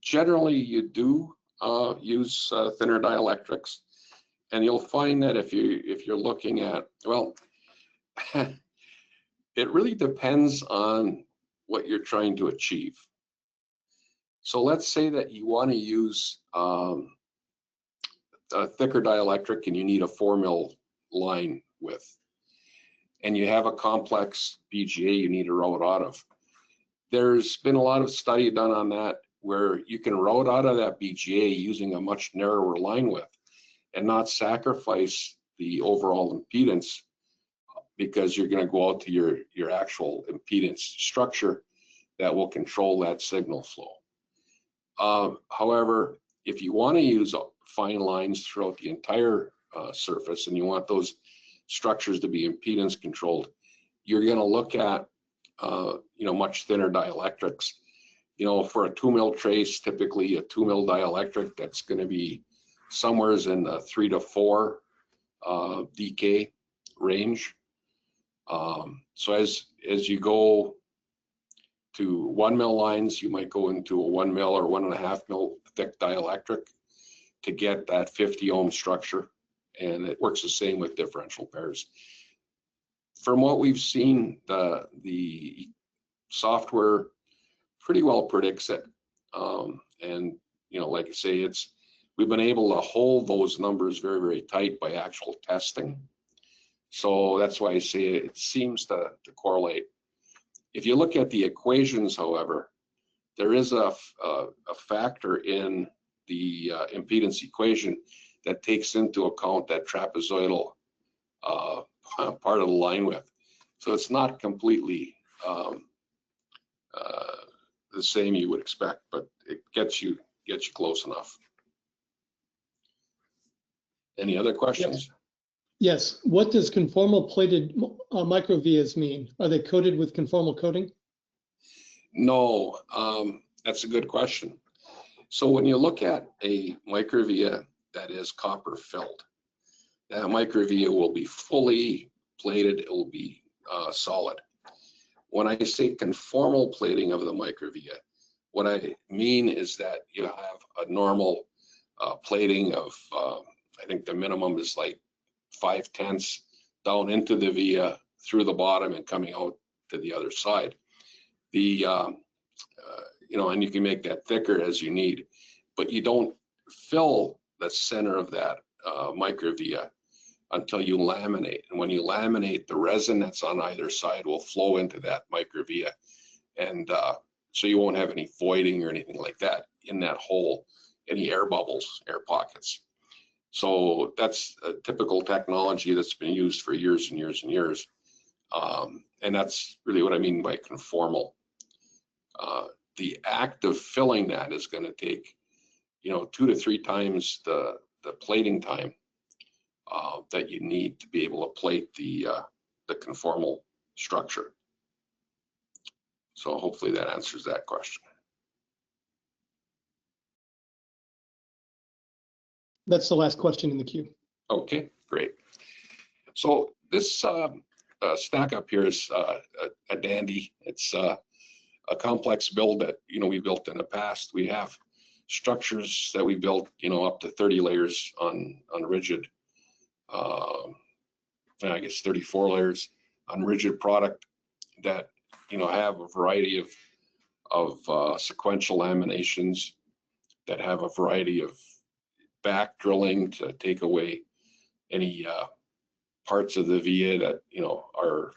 Generally, you do use thinner dielectrics, and you'll find that if you're looking at, well, it really depends on what you're trying to achieve. So let's say that you want to use a thicker dielectric and you need a 4 mil line width, and you have a complex BGA you need to route out of. There's been a lot of study done on that, where you can route out of that BGA using a much narrower line width and not sacrifice the overall impedance, because you're going to go out to your actual impedance structure that will control that signal flow. However, if you want to use fine lines throughout the entire surface, and you want those structures to be impedance controlled, you're going to look at much thinner dielectrics. For a 2 mil trace, typically a 2 mil dielectric, that's going to be somewhere in the 3 to 4 DK range. So as you go to 1 mil lines, you might go into a 1 mil or 1.5 mil thick dielectric to get that 50 ohm structure. And it works the same with differential pairs. From what we've seen, the software pretty well predicts it. And, you know, like I say, we've been able to hold those numbers very, very tight by actual testing. So that's why I say it seems to correlate. If you look at the equations, however, there is a factor in the impedance equation that takes into account that trapezoidal part of the line width. So it's not completely the same you would expect, but it gets you close enough. Any other questions? Yes. What does conformal plated microvias mean? Are they coated with conformal coating? No, that's a good question. So when you look at a microvia that is copper filled, that microvia will be fully plated, it will be solid. When I say conformal plating of the microvia, what I mean is that you have a normal plating of, I think the minimum is like 5/10 down into the via through the bottom and coming out to the other side. You know, and you can make that thicker as you need, but you don't fill the center of that microvia until you laminate. And when you laminate, the resin that's on either side will flow into that microvia. And so you won't have any voiding or anything like that in that hole, any air bubbles, air pockets. So that's a typical technology that's been used for years and years and years. And that's really what I mean by conformal. The act of filling that is going to take, you know, 2 to 3 times the plating time that you need to be able to plate the conformal structure. So hopefully that answers that question. That's the last question in the queue. Okay, great. So this stack up here is a dandy. It's a complex build that, you know, we built in the past. We have structures that we built, you know, up to 30 layers on rigid, I guess 34 layers on rigid product that, you know, have a variety of sequential laminations that have a variety of back drilling to take away any parts of the via that, you know, are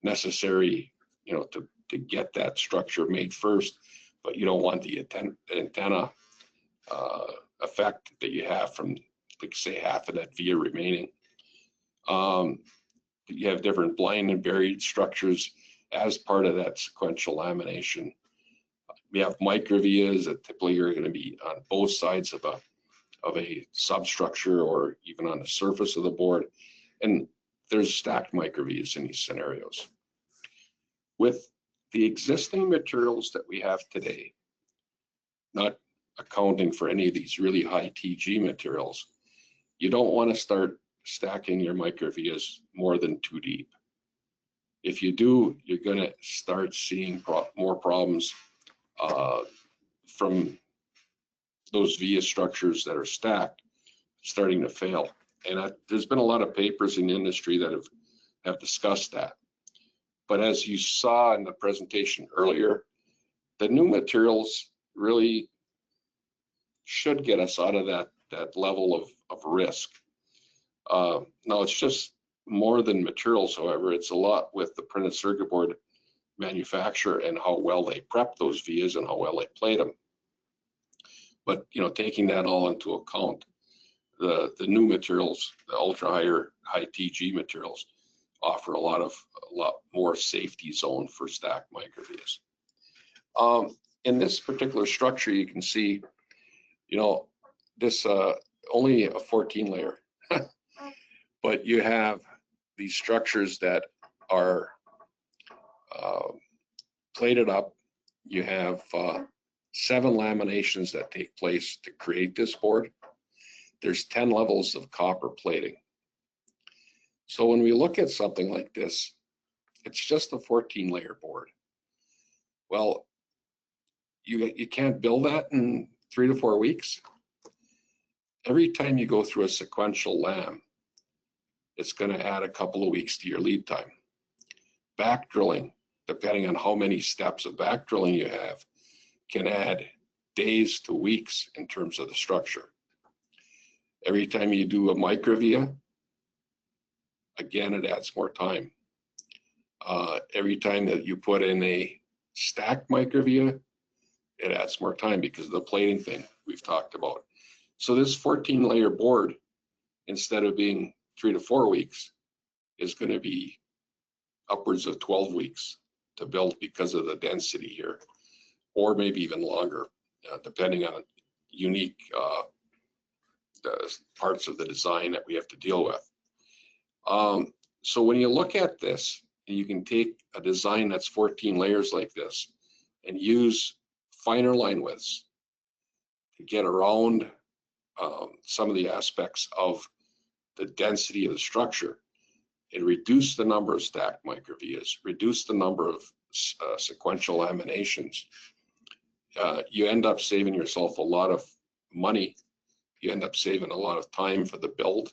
necessary, you know, to get that structure made first, but you don't want the antenna effect that you have from, like, say, half of that via remaining. You have different blind and buried structures as part of that sequential lamination. We have microvias that typically are going to be on both sides of a substructure or even on the surface of the board. And there's stacked microvias in these scenarios. With the existing materials that we have today, not accounting for any of these really high TG materials, you don't want to start stacking your microvias more than 2 deep. If you do, you're going to start seeing more problems from those via structures that are stacked starting to fail. And there's been a lot of papers in the industry that have discussed that. But as you saw in the presentation earlier, the new materials really should get us out of that level of risk. Now, it's just more than materials, however. It's a lot with the printed circuit board manufacturer and how well they prep those vias and how well they plate them. But, you know, taking that all into account, the new materials, the ultra high TG materials, offer a lot more safety zone for stacked microvias. In this particular structure, you can see, you know, this only a 14 layer, but you have these structures that are plated up. You have 7 laminations that take place to create this board. There's 10 levels of copper plating. So when we look at something like this, it's just a 14 layer board. Well, you can't build that in 3 to 4 weeks. Every time you go through a sequential lam, it's going to add a couple of weeks to your lead time. Back drilling, depending on how many steps of back drilling you have, can add days to weeks in terms of the structure. Every time you do a microvia, again, it adds more time. Every time that you put in a stacked microvia, it adds more time because of the plating thing we've talked about. So this 14-layer board, instead of being 3 to 4 weeks, is going to be upwards of 12 weeks to build because of the density here, or maybe even longer, depending on unique parts of the design that we have to deal with. So when you look at this, you can take a design that's 14 layers like this and use finer line widths to get around some of the aspects of the density of the structure, and reduce the number of stacked microvias, reduce the number of sequential laminations. You end up saving yourself a lot of money. You end up saving a lot of time for the build,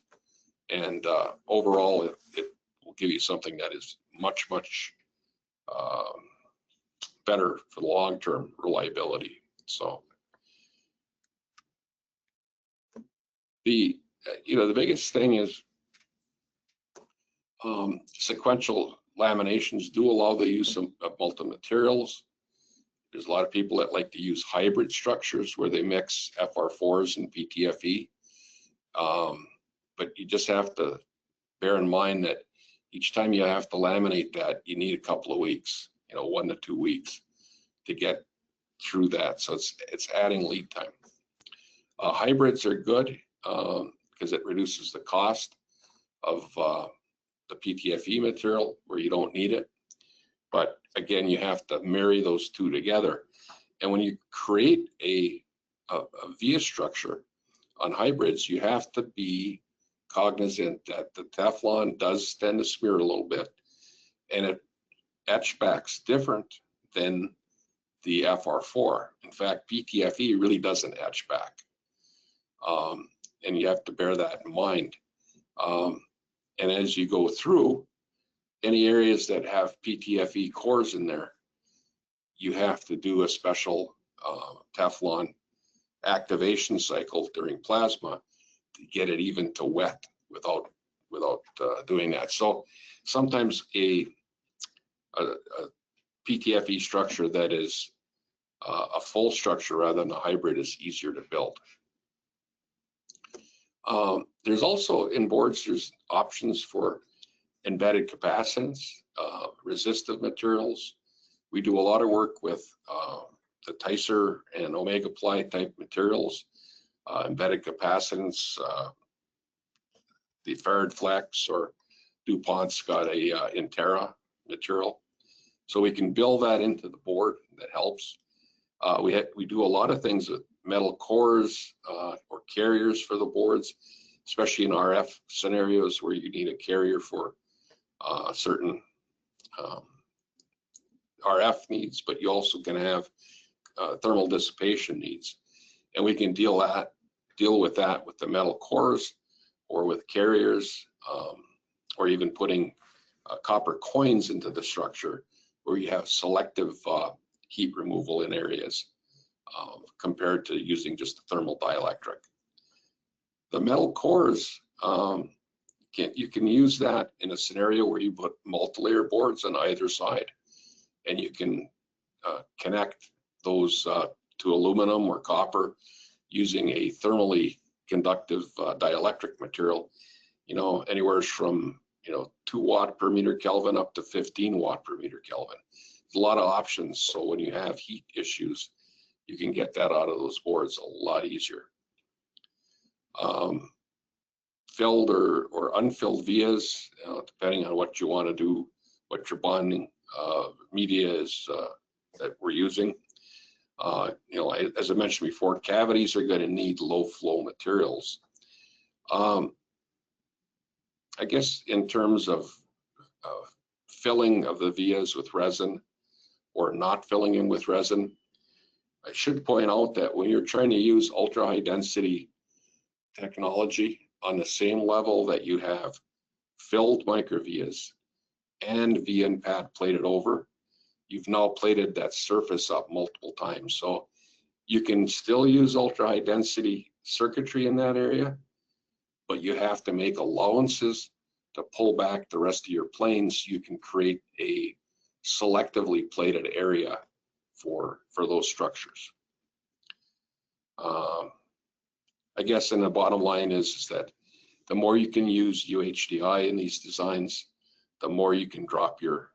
and overall it will give you something that is much better for the long-term reliability. So the biggest thing is sequential laminations do allow the use of multi-materials. There's a lot of people that like to use hybrid structures where they mix FR4s and PTFE. But you just have to bear in mind that each time you have to laminate that, you need a couple of weeks, 1 to 2 weeks to get through that. So it's adding lead time. Hybrids are good because it reduces the cost of the PTFE material where you don't need it. But again, you have to marry those two together. And when you create a via structure on hybrids, you have to be cognizant that the Teflon does tend to smear a little bit, and it etch backs different than the FR4. In fact, PTFE really doesn't etch back. And you have to bear that in mind. And as you go through, any areas that have PTFE cores in there, you have to do a special Teflon activation cycle during plasma to get it even to wet without doing that. So sometimes a PTFE structure that is a full structure rather than a hybrid is easier to build. There's also in boards, there's options for embedded capacitance, resistive materials. We do a lot of work with the Tyser and Omega Ply type materials, embedded capacitance, the Farad Flex or DuPont's got a Intera material. So we can build that into the board. That helps. We do a lot of things with metal cores or carriers for the boards, especially in RF scenarios where you need a carrier for certain RF needs, but you also can have thermal dissipation needs, and we can deal with that with the metal cores or with carriers, or even putting copper coins into the structure where you have selective heat removal in areas compared to using just a thermal dielectric. The metal cores, you can use that in a scenario where you put multi-layer boards on either side, and you can connect those to aluminum or copper using a thermally conductive dielectric material, anywhere from 2 watt per meter Kelvin up to 15 watt per meter Kelvin. There's a lot of options, so when you have heat issues, you can get that out of those boards a lot easier. Filled or unfilled vias, depending on what you want to do, what your bonding media is that we're using. As I mentioned before, cavities are going to need low flow materials. I guess in terms of filling of the vias with resin or not filling in with resin. I should point out that when you're trying to use ultra high density technology on the same level that you have filled microvias and VN pad plated over, you've now plated that surface up multiple times. So you can still use ultra high density circuitry in that area, but you have to make allowances to pull back the rest of your planes so you can create a selectively plated area for those structures. I guess, and the bottom line is that the more you can use UHDI in these designs, the more you can drop your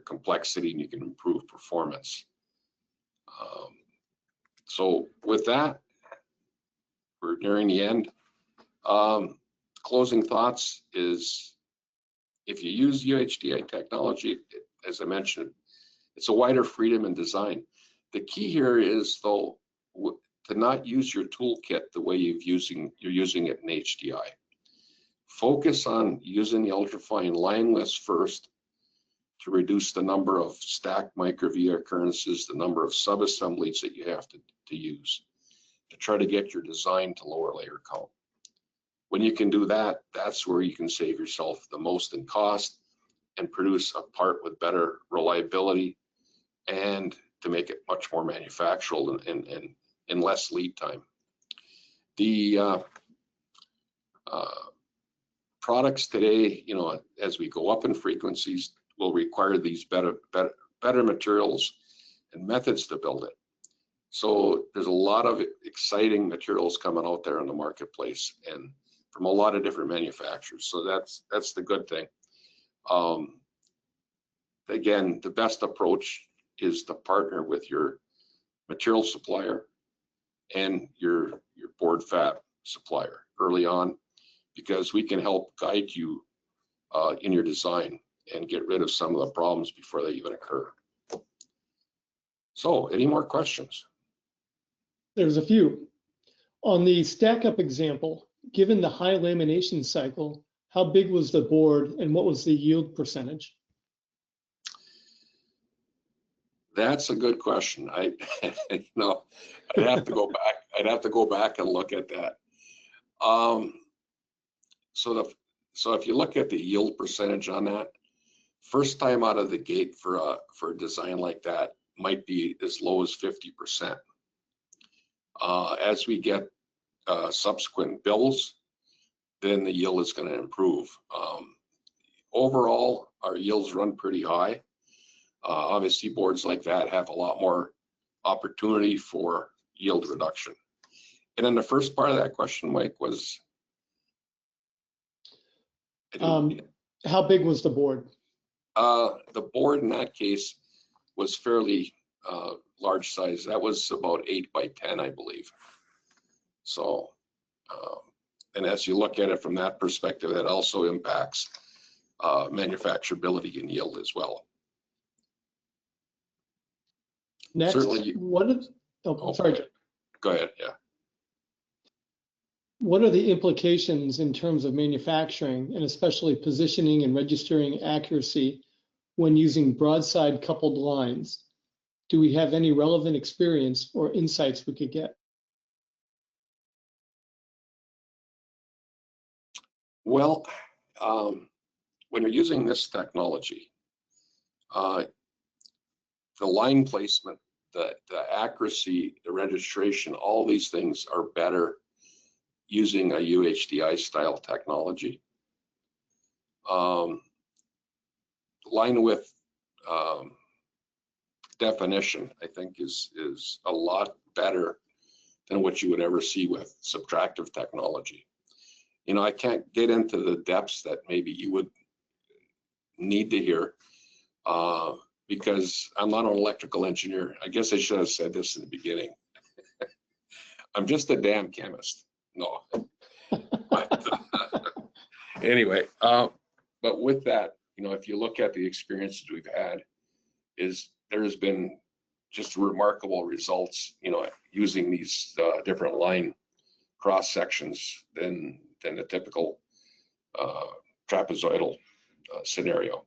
complexity and you can improve performance. So with that, we're nearing the end. Closing thoughts is, if you use UHDI technology, as I mentioned, it's a wider freedom in design. The key here is, though, to not use your toolkit the way you're using it in HDI. Focus on using the ultrafine line list first to reduce the number of stacked microvia occurrences, the number of subassemblies that you have to use to try to get your design to lower layer count. When you can do that, that's where you can save yourself the most in cost and produce a part with better reliability and to make it much more manufacturable and in less lead time. The products today, you know, as we go up in frequencies, will require these better materials and methods to build it. So there's a lot of exciting materials coming out there in the marketplace and from a lot of different manufacturers. So that's the good thing. Again, the best approach is to partner with your material supplier and your board fab supplier early on, because we can help guide you in your design and get rid of some of the problems before they even occur. So, any more questions? There's a few. On the stack up example, given the high lamination cycle, how big was the board and what was the yield percentage? That's a good question. You know, I'd have to go back. I'd have to go back and look at that. So if you look at the yield percentage on that, first time out of the gate for a design like that might be as low as 50%. As we get subsequent builds, then the yield is going to improve. Overall, our yields run pretty high. Obviously, boards like that have a lot more opportunity for yield reduction. And then the first part of that question, Mike, was? How big was the board? The board in that case was fairly large size. That was about 8 by 10, I believe. So, and as you look at it from that perspective, that also impacts manufacturability and yield as well. Next, certainly, sorry. Go ahead, yeah. What are the implications in terms of manufacturing and especially positioning and registering accuracy when using broadside coupled lines? Do we have any relevant experience or insights we could get? Well, when you're using this technology, the line placement, the accuracy, the registration, all these things are better using a UHDI style technology. Line width definition, I think, is a lot better than what you would ever see with subtractive technology. You know, I can't get into the depths that maybe you would need to hear because I'm not an electrical engineer. I guess I should have said this in the beginning. I'm just a damn chemist. No. Anyway, but with that, you know, if you look at the experiences we've had, there's been just remarkable results, you know, using these different line cross sections than the typical trapezoidal scenario.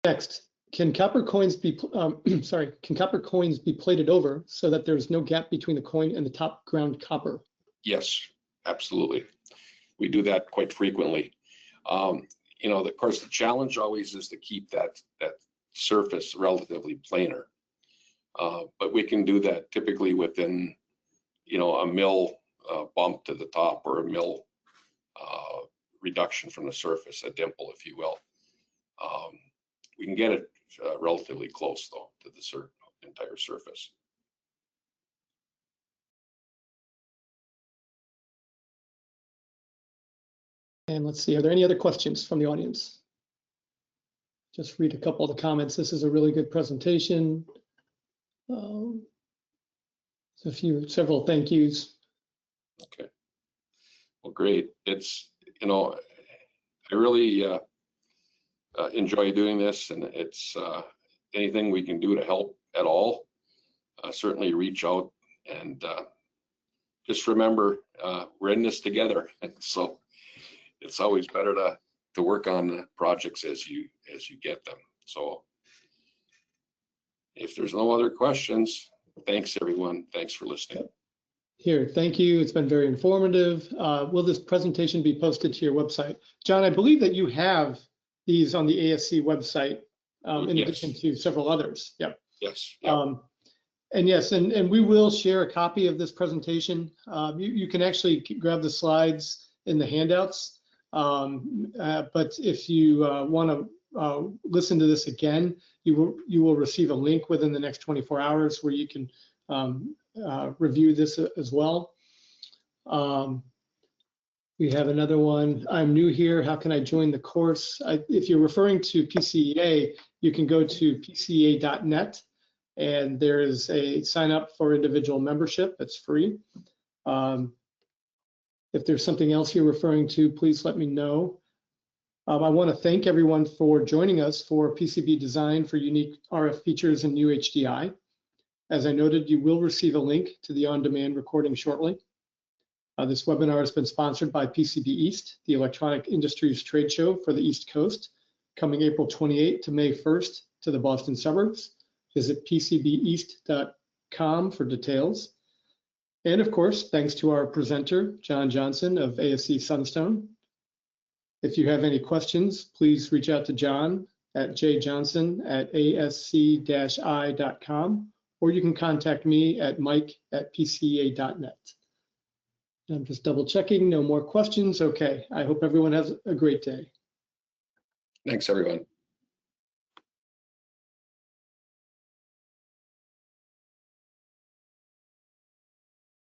Next, can copper coins be can copper coins be plated over so that there's no gap between the coin and the top ground copper? Yes, absolutely. We do that quite frequently. You know, of course, the challenge always is to keep that surface relatively planar. But we can do that typically within, you know, a mil bump to the top, or a mil reduction from the surface, a dimple, if you will. We can get it relatively close, though, to the entire surface. And let's see, are there any other questions from the audience? Just read a couple of the comments. This is a really good presentation. Several thank yous. Okay. Well, great. It's, you know, I really enjoy doing this, and it's anything we can do to help at all, certainly reach out, and just remember, we're in this together. So it's always better to work on the projects as you get them. So if there's no other questions, thanks everyone. Thanks for listening. Here, thank you. It's been very informative. Will this presentation be posted to your website? John, I believe that you have these on the ASC website, in Yes. addition to several others. Yep. Yes. Yep. And yes, and we will share a copy of this presentation. You can actually grab the slides in the handouts. But if you want to listen to this again, you will receive a link within the next 24 hours where you can review this as well. We have another one. I'm new here. How can I join the course? If you're referring to PCEA, you can go to pcea.net, and there is a sign up for individual membership. It's free. If there's something else you're referring to, please let me know. I want to thank everyone for joining us for PCB design for unique RF features in UHDI. As I noted, you will receive a link to the on-demand recording shortly. This webinar has been sponsored by PCB East, the electronic industries trade show for the East Coast, coming April 28 to May 1st to the Boston suburbs. Visit pcbeast.com for details. And of course, thanks to our presenter, John Johnson of ASC Sunstone. If you have any questions, please reach out to John at jjohnson@asc-i.com, or you can contact me at mike@pcea.net. I'm just double checking, no more questions. Okay, I hope everyone has a great day. Thanks, everyone.